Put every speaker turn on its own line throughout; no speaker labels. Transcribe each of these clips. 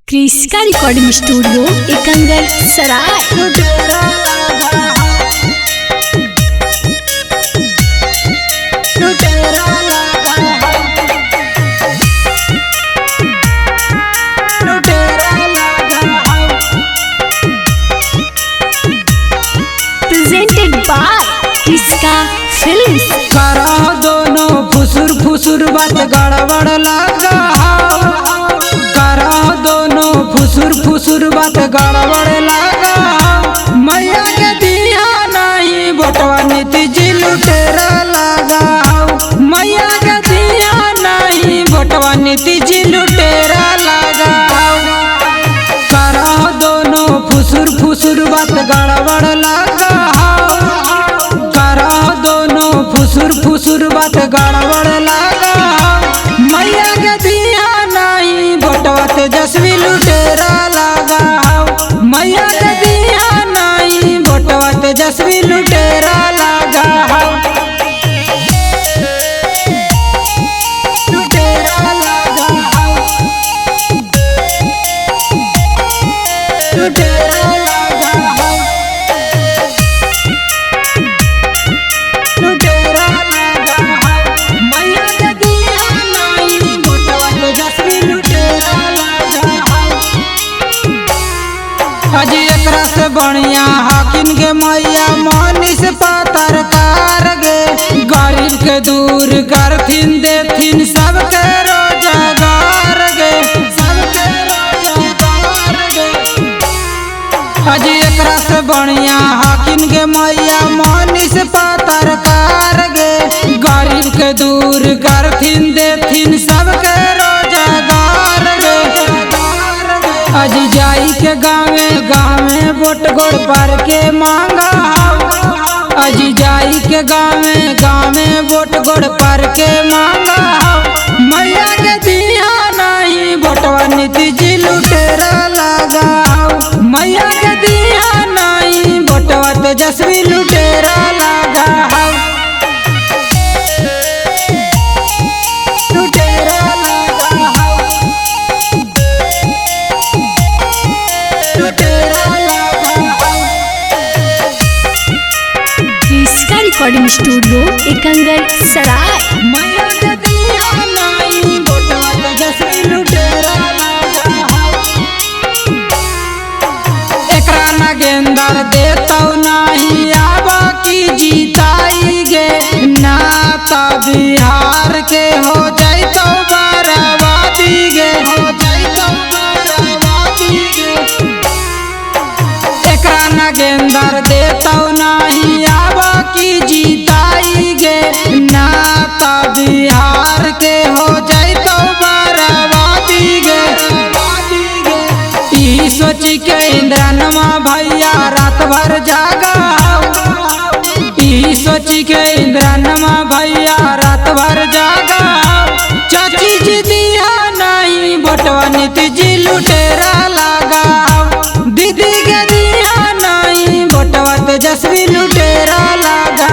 क्रिस्का recording studio Ekangar Sarai. Presented by Kriska films.
करा दोनों फुसुर फुसुर बात गड़बड़ लगा। करा दोनों फुसुर फुसुर बात गड़बड़ लगा। मैया के दिया नहीं बोटवा नीति जी लुटेरा लगा। मैया के दिया नहीं बोटवा नीति जी लुटेरा लगा। करा दोनों फुसुर फुसुर बात गड़बड़ लगा। फुसुर फुसुर बात गड़बड़ लगा। मैया के दिया नहीं बोटवा तेजस्वी लुटेरा लगा। मैया के दिया नहीं बोटवा तेजस्वी लुटेरा लगा। लुटेरा लगा। लुटेरा अजी एकरा से बढ़िया हाकिन के मैया मनीष पत्रकार गे। गरीब के दूर करथिन देथिन सबके रोजगार गे। सबके रोजगार गे। अजी एकरा से बढ़िया हाकिन के मैया मनीष पत्रकार गे। गरीब के दूर करथिन देथिन सबके रोजगार गे। अजी जाई के गाँव वोट गोड़ पर के मांगा। अजी जाई के गाँव वोट गोड़ पर के मांगा। मैया के दिया नहीं बोटवा नीति जी लुटेरा लगा। मैया के दिया नहीं बोटवा तेजस्वी लुटेरा लगा।
रिकॉर्डिंग स्टूडियो एकंगर सराय।
मैया के दिया नहीं बोटवा तेजस्वी लुटेरा लगा। एकरा नागेंदर देतौ नहीं आबा की जीताई गे। नाता बिहार के हो जाइतौ बर्बादी गे। हो जाइतौ बर्बादी गे। एकरा नागेंदर देतौ नहीं आबा की जीताई गे। नाता बिहार के हो जाइतौ बर्बादी गे। ई सोची के इंद्रनमा भैया रात भर जागा। ई सोची के इंद्रनमा भैया रात भर जागा। चाची जी दिया नहीं बोटवा नीति जी लुटेरा लगा। दीदी के दिया नहीं बोटवा तेजस्वी लुटेरा लगा।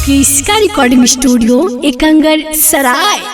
क्रिस्का रिकॉर्डिंग स्टूडियो एकंगर सराय।